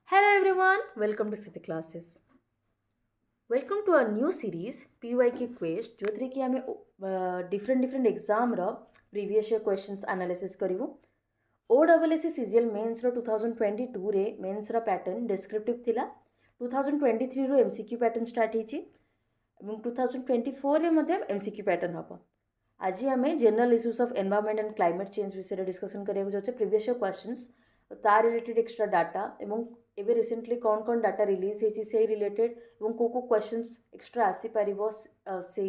Hello everyone, welcome to City Classes. Welcome to our new series PYQ Quiz जो थी कि आम different exam previous year questions analysis करूँ OSSC CGL mains 2022 रे mains pattern descriptive थिला 2023 रो MCQ pattern start होती 2024 रे मध्य MCQ pattern हम आज आम general issues of environment and climate change विषय डिस्कसन करिया जाउछे प्रीवियस ईयर क्वेश्चंस ता रिलेटेड एक्स्ट्रा डाटा एवं एबे रिसेंटली कौन कौन डाटा रिलीज होती से रिलेटेड एवं को क्वेश्चंस एक्स्ट्रा आसी पारिबो से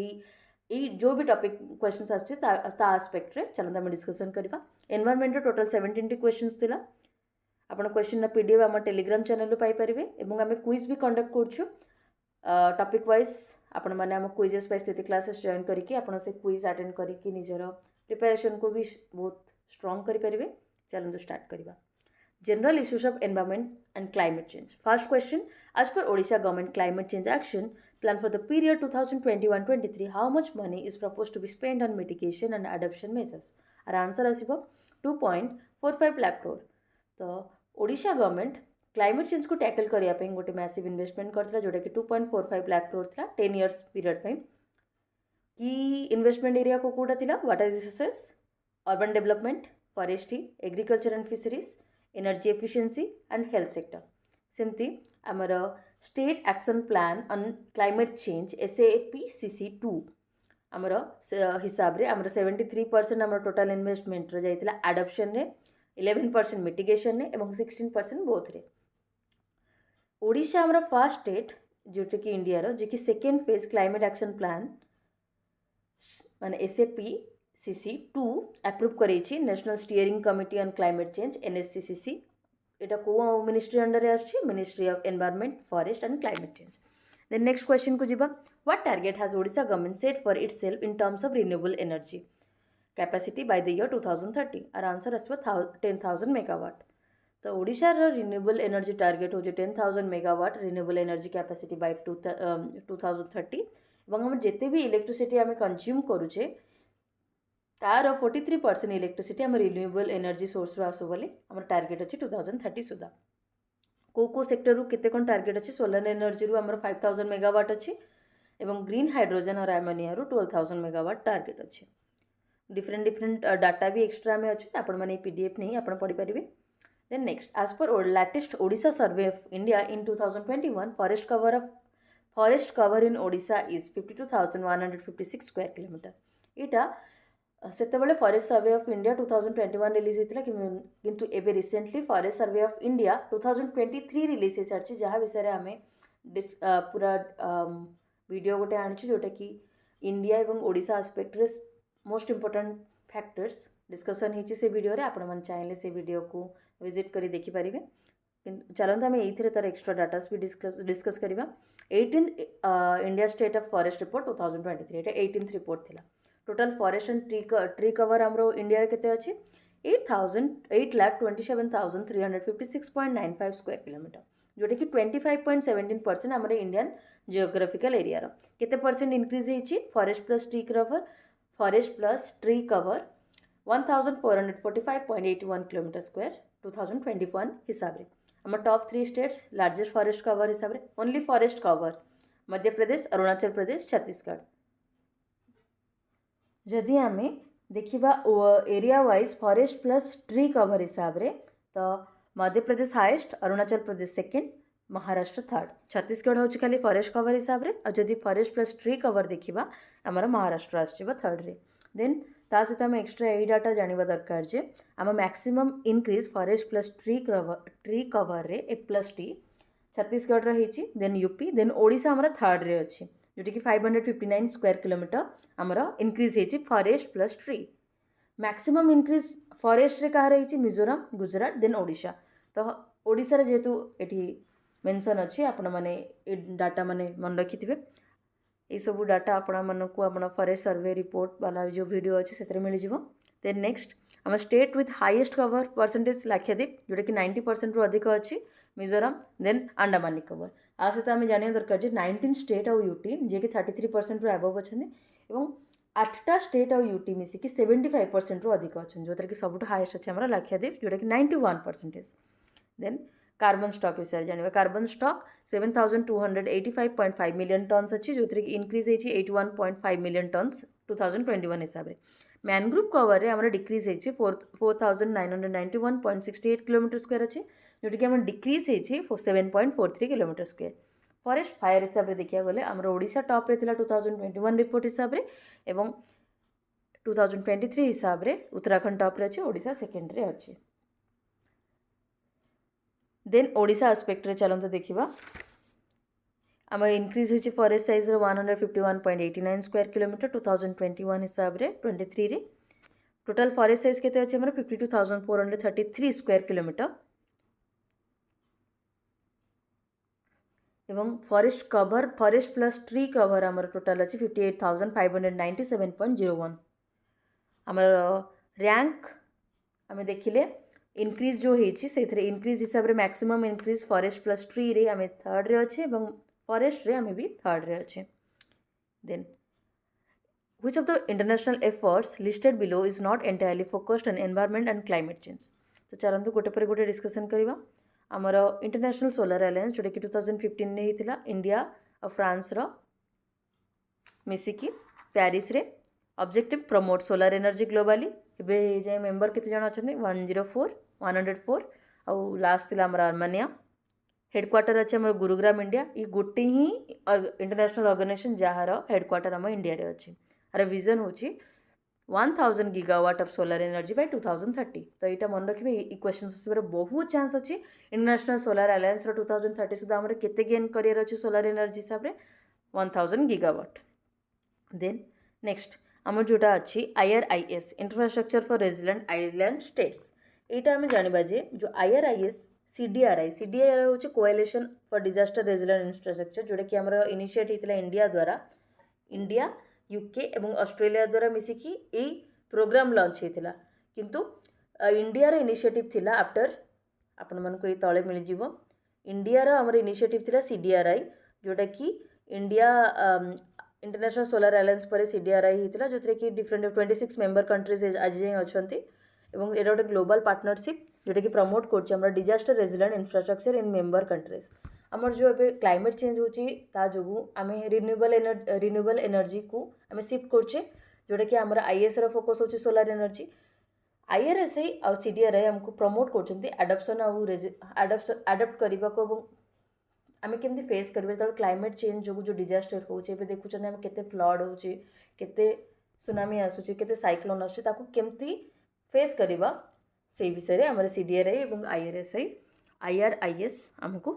जो भी टॉपिक क्वेश्चंस आछे ता आस्पेक्ट रे चलंदा हम डिस्कशन करबा एनवायरनमेंट टोटल 17 क्वेश्चंस थिला आपण क्वेश्चन ना पीडीएफ हम टेलीग्राम चैनल रो पाई परिबे एवं हम क्विज भी कंडक्ट करछु टॉपिक वाइज आपण माने हम क्विजेस पाई स्थिति क्लासेस जॉइन करके आपण से क्विज अटेंड करके निजर प्रिपरेशन को भी बहुत स्ट्रांग करि परिबे चलंतु स्टार्ट करबा General issues of environment and climate change. First question, as per Odisha government climate change action plan for the period 2021-23, how much money is proposed to be spent on mitigation and adaptation measures? Our answer is 2.45 lakh crore. तो Odisha government climate change को tackle करने पे गोटे massive investment करथिला जोटा कि 2.45 लाख करोड़ था 10 years period पे की इन्वेस्टमेंट एरिया को कोटा थिला water resources urban development forestry agriculture and fisheries energy efficiency and health sector सेमती आमर state action plan on climate change SAPCC2 आमर हिसाब रे आमर 73% आमर टोटल इन्वेस्टमेंट रो जाइतिला एडॉप्शन रे 11% मिटिगेशन रे एवं 16% बोथ रे ओडिशा आमर फर्स्ट स्टेट जोटा कि इंडिया रो जे कि second phase climate action plan माने SAPCC2 अप्रूव करेछि national steering committee on climate change NSCCC एटा को मिनिस्ट्री अंडर रे आछि ministry of environment forest and climate change then next question को जिबा what target has Odisha government set for itself in terms of renewable energy capacity by the year 2030 आर answer आसबा 10,000 megawatt तो ओडिशा रो रिन्यूएबल एनर्जी टारगेट हो 10,000 megawatt renewable energy capacity by 2030 एवं हम जेते भी इलेक्ट्रिसिटी आम कंज्यूम करूचे तार 43% इलेक्ट्रिसिटी आम रिन्यूएबल एनर्जी सोर्स आसो बोली आम टारगेट अच्छी 2030 सुधा को सेक्टर रु केते कोन टारगेट अच्छी सोलर एनर्जी रु आम 5,000 मेगावाट अच्छी एवं ग्रीन हाइड्रोजन और एमोनिया रु 12,000 मेगावाट टारगेट अच्छी डिफरेंट डाटा भी एक्स्ट्रा में अच्छे आपण मैंने PDF नहीं आपण पढ़ी पारे देन नेक्स्ट आज पर latest Odisha survey of India in 2021 forest cover in Odisha is 52,156 square kilometre इटा सेतबेले forest survey of India 2021 release होता किंतु एबे recently forest survey of India 2023 release हो सारी जहाँ विषय आम पूरा वीडियो गोटे आनी जोटा कि इंडिया और ओडिशा आस्पेक्ट रे मोस्ट इम्पोर्टेंट फैक्टर्स डिस्कसन होती से वीडियो रे आपण मन चाहिए से वीडियो को विजिट करी देखि पारिबे चलते आम ये तार एक्स्ट्रा डाटास भी डिस्कस करवा 18th India state of forest report 2023 ये 18th रिपोर्ट थिला total forest and tree cover आमरो इंडिया रे केते अछि 8,27,356.95 स्क्वायर किलोमीटर जोटा कि 25.17% आमर इंडियन जियोग्राफिकल एरिया रो केते परसेंट इंक्रीज होइछि forest plus tree cover 1,445.81 kilometre square 2021 हिसाब रे आम top 3 states largest forest cover हिसाब रे only forest cover Madhya Pradesh Arunachal Pradesh Chhattisgarh जदि आम देखा area wise forest plus tree cover हिसाब रे तो Madhya Pradesh highest Arunachal Pradesh second Maharashtra third Chhattisgarh हूँ खाली फॉरेस्ट कवर हिसाब रे और जदि फॉरेस्ट प्लस ट्री कवर देखा आमर महाराष्ट्र आसो थर्ड रे देन ता सहित आम एक्स्ट्रा यही डाटा जानवा दरकार जे आम maximum increase forest plus tree cover रे A+T छत्तीसगढ़ रही देन यूपी देन ओडिशा आमर थर्ड रे अच्छी जोटा कि 559 स्क्वायर किलोमीटर आमर इनक्रीज होती forest plus tree maximum increase forest रे कहा रही मिजोराम गुजरात देन ओडिशा तो ओडिशा रे जेहेतु ये मेंशन अच्छी आपण मैंने डाटा माने मन रखि ये सब डाटा आपण मानक आप फॉरेस्ट सर्वे रिपोर्ट वाला जो वीडियो अच्छे से मिल जाव देन नेक्स्ट आम state with highest cover percentage Lakshadweep जोटा कि 90% रु अधिक अच्छी मिजोराम देन अंडमान निकोबर आ सहित आम जाना दरकार जे 19 स्टेट और यूटी जे कि 33% रु अबव अच्छा और 8टा स्टेट और यूटी मिसिकी 75% रु अधिक अच्छा जो कि सबुठ हाईएस्ट अच्छे लाक्षाद्वीप जोटा कि 91%। देन कार्बन स्टॉक विषय जानिबा कार्बन स्टॉक 7285.5 मिलियन टन्स अच्छी जो कि इंक्रीज होती 81.5 मिलियन टन्स 2021 हिसाब से मैनग्रोव कवर रे हमर डिक्रीज होती 4991.68 किलोमीटर स्क्वायर अच्छे जोटा कि डिक्रीज होती 7.43 किलोमीटर स्क्वायर फॉरेस्ट फायर हिसाब से देखा गले आमर ओडिशा टॉप रे थिला 2021 रिपोर्ट हिसाब से एवं 2023 हिसाब से उत्तराखंड टॉप रे अच्छे ओडिशा सेकेंड रे अच्छे देन ओडिशा आस्पेक्ट रे चलते देखा आम इनक्रीज होती फॉरेस्ट साइज 151.89 स्क्वायर किलोमीटर 2021 हिसाब से 23 रे टोटल फॉरेस्ट साइज केते अच्छे हमर 52,433 स्क्वायर किलोमीटर एवं forest cover forest plus tree cover आमर टोटल अच्छे 58,597.01 आमर रैंक आम देखिले इनक्रीज जो होती से इनक्रीज हिसाब से maximum increase forest plus tree रे आम थर्ड रे अच्छे और फॉरेस्ट रे आम भी थर्ड रे अच्छे then which of the international efforts listed below is not entirely focused on environment and climate change तो चलते गोटे पर गोटे डिस्कसन करवा आमर इंटरनेशनल सोलर अलायंस जोटा कि 2015 में होता इंडिया और फ्रांस रो मिसिकी पेरिस रे objective promote solar energy globally एबे जाए मेंबर केते जण अछन 104 आउ लास्ट थिला हमर आर्मेनिया हेडक्वार्टर अच्छे हमर गुरुग्राम इंडिया ये गोटे ही इंटरनेशनल ऑर्गेनाइजेशन जहाँ हेडक्वार्टर हम इंडिया रे अच्छे आर विजन होची 1000 gigawatt of solar energy by 2030 तो यहाँ मन रखिए ये क्वेश्चन आसबार बहुत चांस अच्छी इंटरनेशनल सोलर अलायंस 2030 सुधा आम केते गेन करियर अच्छे सोलर एनर्जी हिसाब से 1000 गीगावाट देन नेक्स्ट आम जोटा अच्छी IRIS infrastructure for resilient island states यहाँ आम जाना जे जो IRIS CDRI हूँ coalition for disaster resilient infrastructure जोटा कि आम इनिशिएट होता इंडिया द्वारा इंडिया UK एवं ऑस्ट्रेलिया द्वारा मिसिकी यही प्रोग्राम लॉन्च होता किंतु इंडिया रो इनिशिएटिव थिला आफ्टर आपण मन को ये तले मिल जिवो इंडिया रो हमर इनिशिएटिव थिला CDRI जोटा कि इंडिया इंटरनेशनल सोलर अलायंस पर CDRI होता जो कि डिफरेंट 26 मेंबर कंट्रीज आज जाए अच्छा एवं एटा गोटे ग्लोबल पार्टनरशिप जोटा कि प्रमोट कर disaster resilient infrastructure in member countries आमर जो ए क्लाइमेट चेंज होता जो आम रिन्यूएबल एनर्जी को आम शिफ्ट करछे जोटा कि आमर IS रो फोकस होची सोलर एनर्जी IRSI और CDRI हमको प्रमोट कर एडप्शन आडप्ट करने को आम केमती फेस करें जो क्लाइमेट चेंज जो डिजास्टर होचे देखुं आम केते फ्लड होचे केते सुनामी आसूचे केते साइक्लोन आसूचे ताकू केमती फेस करवा से विषय में आमर CDRI और IRIS आमको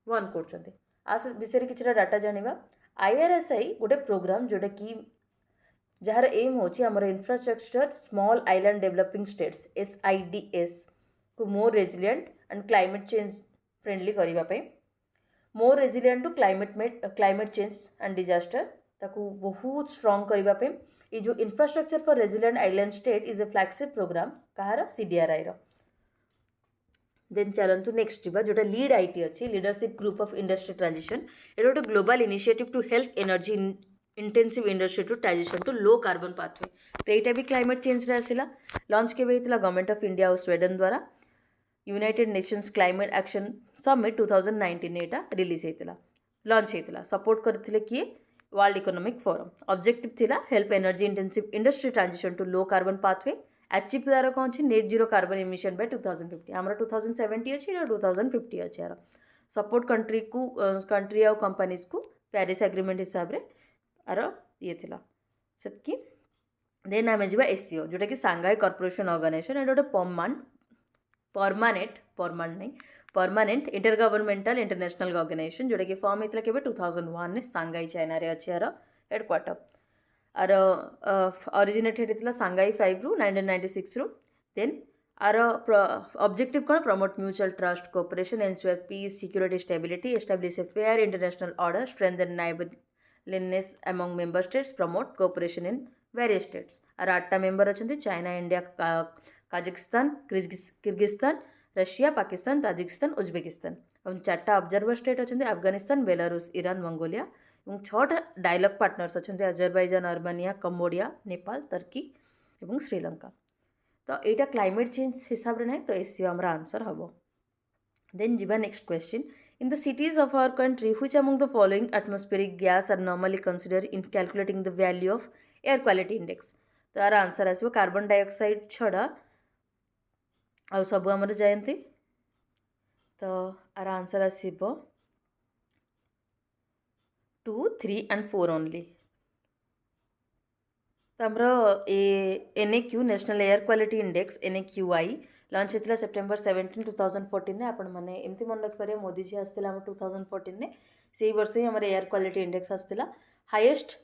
वन कर विषय किसी डाटा जाना IRSI गोटे प्रोग्राम जोटा कि जार एम होची आमर infrastructure small island developing states SIDS को more resilient and climate change friendly करने more resilient to climate change and disaster ताकू बहुत स्ट्रॉन्ग करने ये जो infrastructure for resilient island state is a flagship programme कहार CDRI रो देन चलतु नेक्स्ट जीवा जोटा लीड IT अच्छी leadership group of industry transition ये गोटे global initiative to help energy intensive industry to transition to low carbon pathway तो यहाँ भी क्लाइमेट चेंज रे आसिला लॉन्च के होता गवर्नमेंट ऑफ इंडिया और स्वीडन द्वारा united nations climate action summit 2019 यहाँ रिलीज होता लॉन्च होता सपोर्ट करते किए वर्ल्ड इकोनॉमिक फोरम ऑब्जेक्टिव थिला help energy intensive industry transition to low carbon pathway achieve तार कौन अच्छी net zero carbon emission by 2050 आमर 2070 अच्छी 2050 अच्छी यार सपोर्ट कंट्री आउ कंपनीज को पेरिस एग्रीमेंट हिसाब से आर ये थिला सेतकी देन आम जा SCO जोटा कि सांघाई कॉर्पोरेशन ऑर्गेनाइजेशन एटा गोटे permanent inter governmental international organisation जोटा कि फॉर्म होता के 2001 सांघाई चाइना रे अच्छे यार हेडक्वार्टर आर ऑरिजिनेटेड होता सांघाई 5 रु 1996 रु देन आर ऑब्जेक्टिव कौन promote mutual trust cooperation ensure peace security stability establish a fair international order strengthen neighbourliness among member states promote cooperation in various states आर 8टा मेंबर अच्छा China India Kazakhstan Kyrgyzstan Russia Pakistan Tajikistan Uzbekistan और 4टा observer state अच्छा Afghanistan Belarus Iran Mongolia और 6टा dialogue partners अच्छा Azerbaijan Armenia Cambodia Nepal तुर्की और श्रीलंका तो यहाँ क्लाइमेट चेंज हिसाब से ना तो SCO हमारा आंसर हम Then jiba next question. In the cities of our country, which among the following atmospheric gas are normally considered in calculating the value of air quality index? तो यार answer आसो carbon dioxide छड़ा आउ सब आमर जायंती तो यार आंसर आसो 2, 3 and 4 ओनली तो आमर NAQ national air quality index NAQI launch होता सेप्टेम्बर 17, 2014 ने आपण मैंने एमती मन रखिपारे मोदी जी आसला 2014 ने से वर्ष ही आम एयर क्वालिटी इंडेक्स आसला हाईएस्ट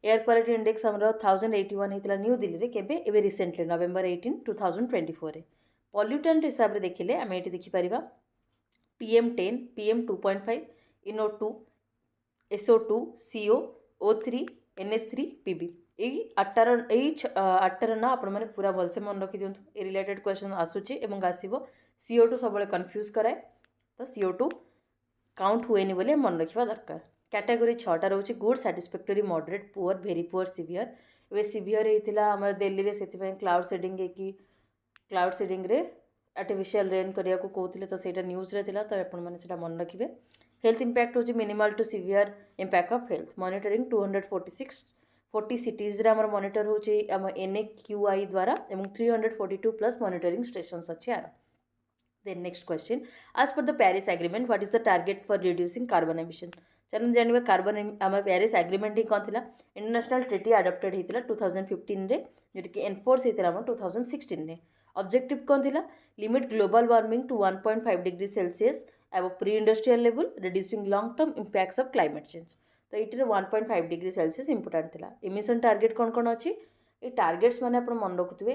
एयर क्वालिटी इंडेक्स आमर 1081 होता न्यू दिल्ली में केबे एबे रिसेंटली नवेम्बर 18, 2024 पॉल्यूटेंट हिसाब से देखिले आम ये देखिपर PM10 PM2.5 NO2 SO2 CO O3 NS3 PB यही आठटार ना आपण मैंने पूरा भलसे मन रखी दिंतु ए रिलेटेड क्वेश्चन आसूची एवं आसो CO2 सब कन्फ्यूज कराए तो CO2 काउंट हुए बोले मन रखा दरकार कैटेगोरी 6टा रोचे good satisfactory moderate poor very poor severe ए सीवियर होता आम दिल्ली से क्लाउड सेडिंग कि क्लाउड सेडिंग रे आर्टिफिशियल रेन करिया को कहते तो सहीटा न्यूज रे थिला तो आपण मैंने मन रखिए हेल्थ इंपैक्ट होची minimal to severe impact of health monitoring 240 cities रे हमर मॉनिटर होची हम NAQI द्वारा एवं 342 प्लस मॉनिटरिंग स्टेशंस अच्छे यार देन नेक्स्ट क्वेश्चन आज पर the Paris agreement what is the target for reducing carbon emission चलो जानवे कार्बन आम पेरिस एग्रीमेंट ही कौन थिला इंटरनेशनल ट्रिटी अडॉप्टेड होता 2015 रे जोटा कि एनफोर्स होता 2016 ने ऑब्जेक्टिव कौन थिला limit global warming to 1.5 degree Celsius एवं pre industrial level reducing long term impacts of climate change तो ये 1.5 डिग्री सेल्सियस इंपोर्टाट थिला एमिशन टारगेट कौन कौन अच्छी ये टारगेट्स मैंने आप मन रखुवे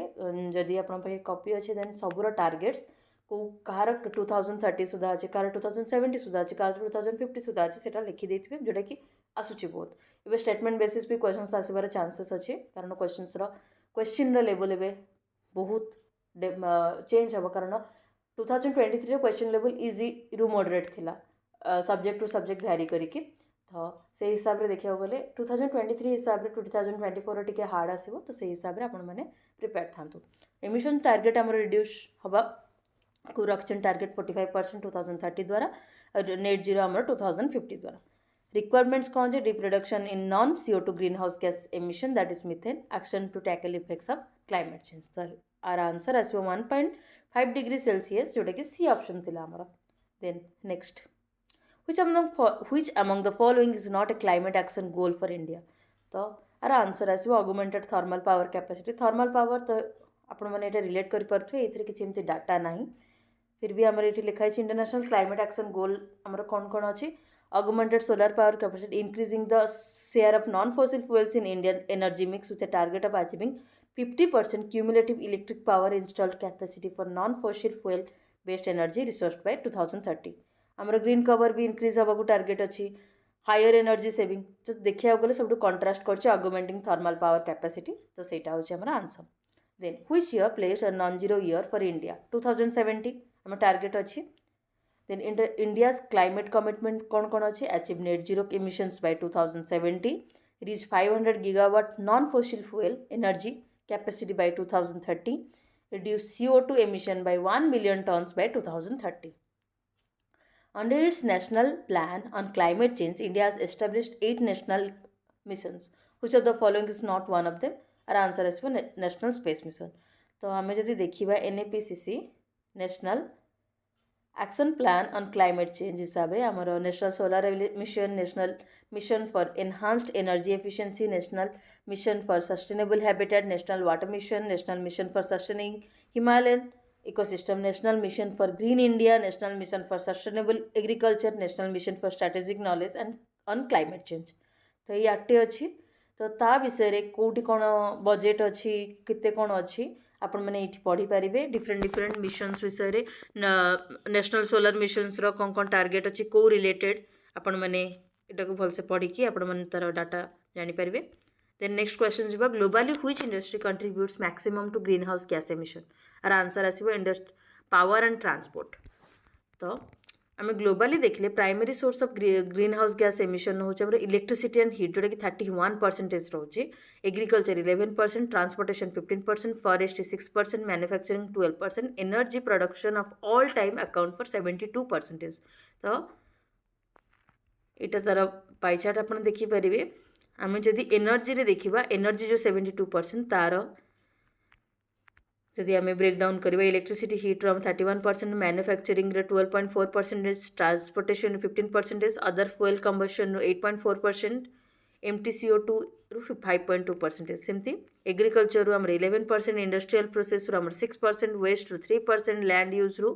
जदि आप कॉपी अच्छे देन सबूर टारगेट्स को कहार 2030 सुधा अच्छे कहार 2070 सुधा अच्छे कहार 2050 सुधा अच्छे से लिखिदे जोटा कि आसूची बहुत ए स्टेटमेंट बेसिस भी क्वेश्चन आसबार चांसेस अच्छे कारण क्वेश्चन लेवल ए बहुत चेंज हम कारण 2023 क्वेश्चन लेवल इजी रु मॉडरेट थिला सब्जेक्ट टू सब्जेक्ट भैरी करके तो से हिसाब से देखा गले 2023 हिसाब से 2024 टी हार्ड आसो तो से हिसाब से आपण मैंने प्रिपेयर था एमिशन टारगेट आम रिड्यूस हवा को रखन टारगेट 45% 2030 द्वारा और नेट जीरो आम 2050 द्वारा रिक्वायरमेंट्स कौन है deep reduction in non CO2 green house gas emission that is methane action to tackle effects of climate change तो आर आंसर आसो 1.5 डिग्री सेल्सियस जोटा कि सी ऑप्शन थिला आमर then next which among the following is not a climate action goal for India तो आर answer आसो augmented thermal power capacity thermal power तो आपण मैंने ये रिलेट कर पारे ये किसी एमती डाटा ना फिर भी आमर ये लिखाई इंटरनेशनल क्लाइमेट एक्शन गोल आमर कौन कौन अच्छी augmented solar power capacity increasing the share of non fossil fuels in Indian energy mix with a target of achieving 50% cumulative electric power installed capacity for non fossil fuel based energy resource by 2030 आमर green cover भी increase हवा को target अच्छी higher energy saving तो देखा गले सब contrast कर ऑगमेंटिंग थर्मल पावर कैपेसिटी तो सहीटा हूँ आमर answer then which year place a non zero year for India 2070 आम टार्गेट अच्छी देन इंडियाज क्लाइमेट कमिटमेंट कौन कौन अच्छी achieve net zero emissions by 2070 reach 500 gigawatt non fossil fuel energy capacity by 2030 reduce CO2 emission by 1 million tons by 2030 Under its national plan on climate change, India has established 8 national missions. Which of the following is not one of them? Our answer is for National Space Mission. तो हमें जब देखिए NAPCC National Action Plan on Climate Change हिसाब से हमारा National Solar Mission, National Mission for Enhanced Energy Efficiency, National Mission for Sustainable Habitat, National Water Mission, National Mission for Sustaining Himalayan Ecosystem, National Mission for Green India, National Mission for Sustainable Agriculture, National Mission for Strategic Knowledge and on Climate Change. तो ये 8 अच्छी तो ता विषय कौटी कौन budget अच्छी केते कौन अच्छी आपण मैंने ये पढ़ी पारे डिफरेंट मिशन्स विषय नेशनल सोलर मिशन्स कौन कौन टार्गेट अच्छी कौ रिलेटेड आपण मैंने यहाँ को भलसे पढ़ी आपण मैंने तार डाटा जानीपर देन नेक्स्ट क्वेश्चन जी globally which industry contributes maximum to green house gas emission आर आंसर आसो इंडस्ट्री पावर एंड ट्रांसपोर्ट तो आम ग्लोबाली देखले primary source of green house gas emission हो इलेक्ट्रिसिटी एंड हीट जोटा कि 31% रोचे, agriculture 11%, transportation 15%, forestry 6%, manufacturing 12%, energy production of all time account for 72%। तो यहाँ तार पाइचार्ट आप देखिपारे। आम जदि एनर्जी रे देखा एनर्जी जो 72% तार जदि आम ब्रेकडाउन करवा इलेक्ट्रिसिटी हीट रो 31%, manufacturing 12.4%, transportation 15%, other fuel combustion 8.4%, MTCO2 5.2%। सेमती एग्रीकल्चर रू 11%, इंडस्ट्रियल प्रोसेस रू 6%, वेस्ट रू 3%, लैंड यूज रू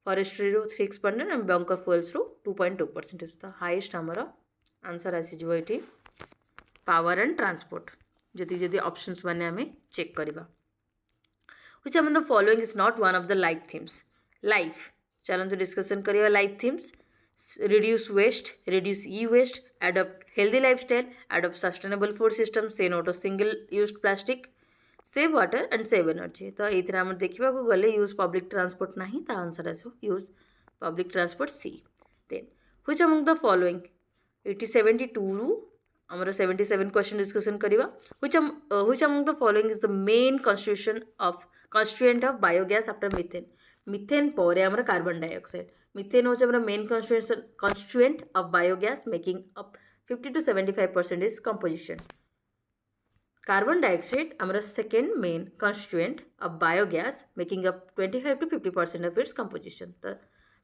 फॉरेस्ट्री रू 6% एंड बंकर फ्यूएल्स रू 2.2%। तो हाईएस्ट आमर आंसर आसीजो ये पावर एंड ट्रांसपोर्ट जदि जदि ऑप्शंस माने आम चेक करवा। Which among the following is not one of the like themes? Life. चलते डिस्कशन करिए life themes. Reduce waste, reduce e waste, adopt healthy lifestyle, adopt sustainable food system, say no to single used plastic, save water and save energy। तो ये आम देखा गले use public transport ना तो answer आस use public transport C. Then which among the following 72 रु आमर 77 क्वेश्चन डिस्कशन करवा। which among the following is the main constituent of biogas after methane? Methane पर आमर कार्बन डाइऑक्साइड। मिथेन हूँ आमर main constituent of biogas making up 50 to 75% is composition। Carbon dioxide आमर second main constituent of biogas making up 25 to 50% of its composition। तो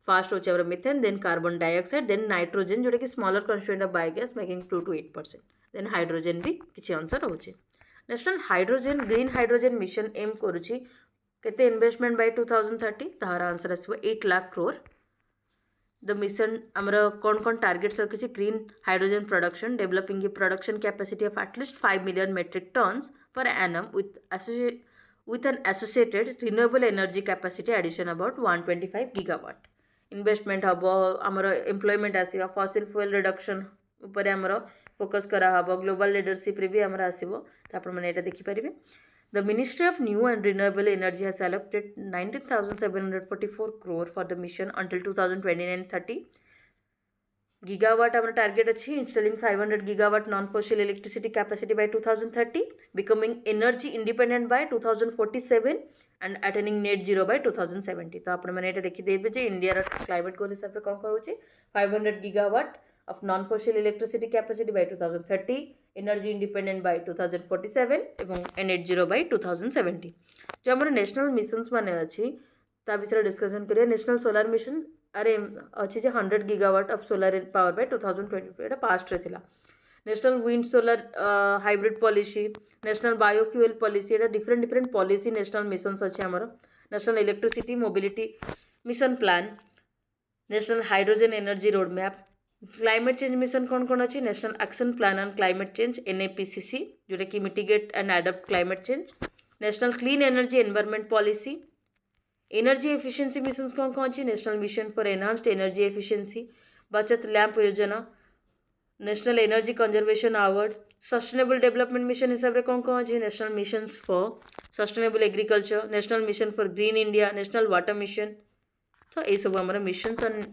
first होचे आमर methane, then carbon dioxide, then nitrogen जोटा कि smaller constituent of biogas making 2 to 8%, then hydrogen भी किसी अंश रोचे। National hydrogen green hydrogen mission एम करुच्ची केते इन्वेस्टमेंट बाय 2030? तार आंसर आसो 8 लाख करोड़। द मिशन आमर कौन कौन टार्गेट्स रखी? Green hydrogen production, developing a production capacity of at least 5 million metric tonnes per annum with an associated renewable energy capacity addition about 125 gigawatt। Investment हम आमर एम्प्लॉयमेंट आसवा, फॉसिल फ्यूएल रिडक्शन उपर आमर focus कराहब, global leadership रे भी आमर आसबो। तो आपण माने एटा देखि परिबे। The ministry of new and renewable energy has allocated 19,744 crore for the mission until 2029-30। gigawatt आमर टार्गेट अच्छी installing 500 gigawatt non fossil electricity capacity by 2030, becoming energy independent by 2047 and attaining net zero by 2070। तो आपण माने एटा देखि देबे जे India climate गोल हिसाब से कौन कौन होचे 500 gigawatt of non-fossil electricity capacity by 2030, energy independent by 2047 एवं net zero by 2070। जो हमारे नेशनल मिशंस माने अच्छी ता विषय डिस्कशन करिए। नेशनल सोलार मिशन अरे अच्छी जे 100 gigawatt of solar power by 2022 Etah past रे थिला। National wind solar hybrid policy, national biofuel policy, एटा डिफरेंट पॉलिसी नेशनल मिशंस अच्छे आमर। National electricity mobility mission plan, national hydrogen energy road map, climate change mission कौन कौन अच्छी? National action plan on climate change NAPCC जोटा कि mitigate and adapt climate change, national clean energy environment policy, energy efficiency mission कौन कौन अच्छी? National mission for enhanced energy efficiency, बचत lamp योजना, national energy conservation award, sustainable development mission हिसाब से कौन कौन अच्छी? National mission for sustainable agriculture, national mission for green India, national water mission. तो ये सब आमर मिशंस एंड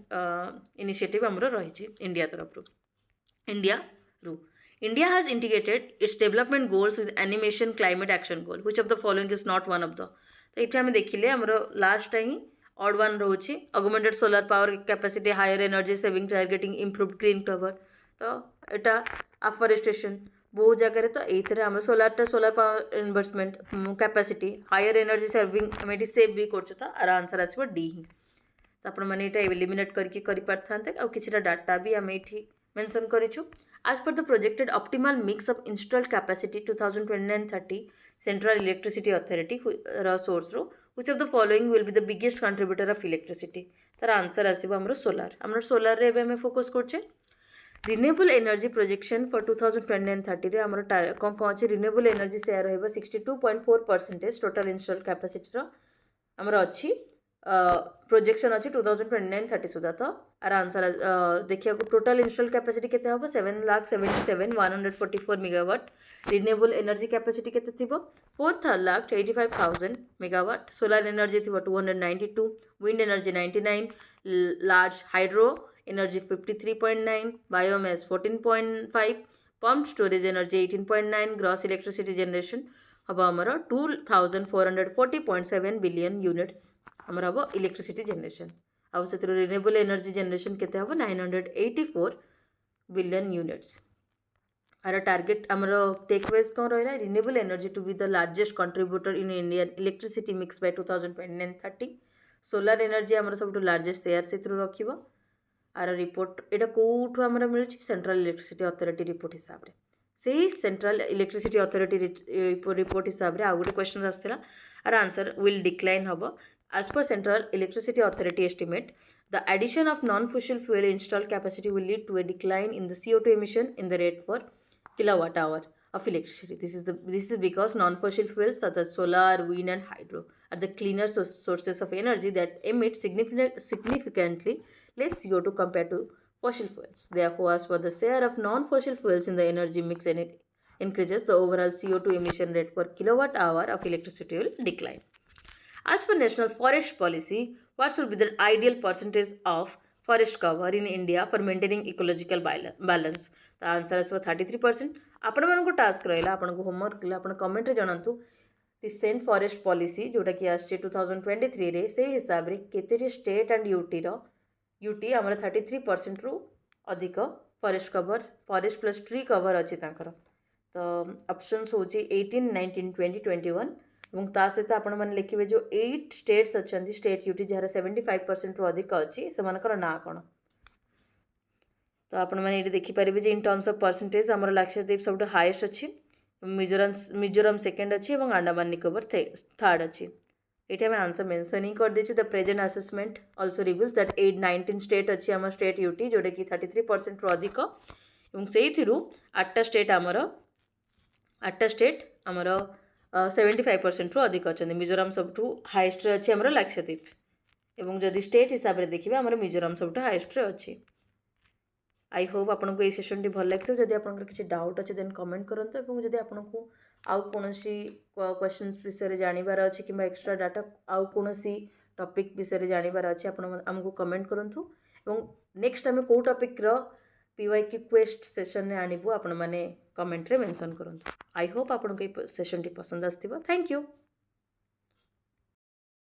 इनिशिएटिव आमर रही इंडिया तरफ। India has integrated its development goals with animation climate action goal. Which of the following is not one of the? तो ये आम देखिले आमर लास्ट ही ऑड वन रोचे augmented solar power capacity, higher energy saving targeting, improved green cover. तो यहाँ afforestation बहुत जगह तो ये आम solar power investment capacity, higher energy saving आम ये सेव भी कर आंसर आसो डी ही। तो आपण मैंने ये एलिमिनेट करके पारते आ किसी डाटा भी आम ये मेंशन करूँ। आज पर the projected optimal mix of installed capacity 2029-30 central electricity authority source रो which of the following will be the biggest contributor of electricity? तार आंसर आसो आमर सोलार। आम सोलार रे आम फोकस करछे। रिन्यूएबल एनर्जी प्रोजेक्शन फॉर 2029-30 आमर कौन कौन अच्छे? रिन्यूएबल एनर्जी शेयर रहिबो 62.4% टोटल इंस्टॉल्ड कैपेसिटी रो आमर अच्छी प्रोजेक्शन अच्छी 2029-30 सुधा। तो आर आंसर देखिए टोटल इंस्टॉल कैपेसिटी केते हम 7,77,144 मेगावाट, रिन्यूएबल एनर्जी कैपेसिटी केते थिबो 4,85,000 मेगावाट, सोलर एनर्जी थिबो 292, wind energy 99, large hydro energy 53.9, biomass 14.5, pumped storage energy 18.9, gross electricity generation हबो हमर 2440.7 billion units हमर हबो electricity generation आउ से renewable energy generation केते हबो 984 billion units आर टार्गेट हमर टेकअवेज कौन रहा renewable energy to be the largest contributor in Indian electricity mix by 2029-30 solar energy हमर सब लार्जेस्ट शेयर से रखिबो आर रिपोर्ट एटा कोठु हमर मिलछि सेंट्रल इलेक्ट्रिसिटी अथॉरिटी रिपोर्ट हिसाब रे से सेंट्रल इलेक्ट्रिसिटी अथॉरिटी रिपोर्ट हिसाब रे आ गुटे क्वेश्चन आस्थिला आर आंसर विल डिक्लाइन हबो as per central electricity authority estimate the addition of non-fossil fuel installed capacity will lead to a decline in the CO2 emission in the rate for kilowatt hour of electricity. This is because non-fossil fuels such as solar, wind, and hydro are the cleaner sources of energy that emit significantly less CO2 compared to fossil fuels. Therefore, as for the share of non-fossil fuels in the energy mix increases, the overall CO2 emission rate per kilowatt hour of electricity will decline. As for national forest policy, what should be the ideal percentage of forest cover in India for maintaining ecological balance? The answer is for 33%. आपण मानको task रहिला आपण को homework ला आपण comment रे जणांतु recent forest policy जोटा कि आछे 2023 रे से हिसाब रे केते स्टेट एंड यूटी हमर 33% रु अधिक forest cover forest plus tree cover अछि तांकर तो ऑप्शंस होची 18 19 20 21 এবং ତା ସହିତ ଆପଣମାନେ ଲେଖିବେ ଯେଉଁ 8 ଷ୍ଟେଟ୍ସ ଅଛନ୍ତି ଷ୍ଟେଟ୍ ୟୁଟି ଯାହାର 75%ରୁ ଅଧିକ ଅଛି ସେମାନଙ୍କର ନାଁ କ'ଣ ତ ଆପଣମାନେ ଏଇଠି ଦେଖିପାରିବେ ଯେ ଇନ୍ ଟର୍ମସ୍ ଅଫ୍ ପରସେଣ୍ଟେଜ୍ ଆମର ଲାକ୍ଷାଦ୍ୱୀପ ସବୁଠୁ ହାଏଷ୍ଟ ଅଛି ମିଜୋରାମ ସେକେଣ୍ଡ ଅଛି ଏବଂ ଆଣ୍ଡାମାନ ନିକୋବର ଥାର୍ଡ ଅଛି ଏଠି ଆମେ ଆନ୍ସର ମେନସନ୍ ହିଁ କରିଦେଇଛୁ the present assessment also reveals that 19 state ଅଛି ଆମ ଷ୍ଟେଟ୍ ୟୁଟି ଯେଉଁଟାକି 33%ରୁ ଅଧିକ ଏବଂ ସେଇଥିରୁ 8ଟା ଷ୍ଟେଟ୍ ଆମର 75%ରୁ ଅଧିକ ଅଛନ୍ତି ମିଜୋରାମ ସବୁଠୁ ହାଏଷ୍ଟରେ ଅଛି ଆମର ଲାକ୍ଷାଦ୍ୱୀପ ଏବଂ ଯଦି ଷ୍ଟେଟ୍ ହିସାବରେ ଦେଖିବେ ଆମର ମିଜୋରାମ ସବୁଠୁ ହାଏଷ୍ଟରେ ଅଛି आई होप आपको ये सेशन टी भल लगे जदि आप किसी डाउट अच्छे देन कमेंट करूँ और जदि आपको आउ कौन क्वेश्चन विषय जानवर अच्छे कि एक्स्ट्रा डाटा आउ कौन टॉपिक विषय जानवर अच्छे आपको कमेंट करूँ और नेक्स्ट आम कौ टॉपिक PYQ क्वेस्ट सेशन में आणबू आपण मैंने कमेंट रे मेंशन करूँ आई होप आपको ये सेशन टी पसंद आसथिबो थैंक यू।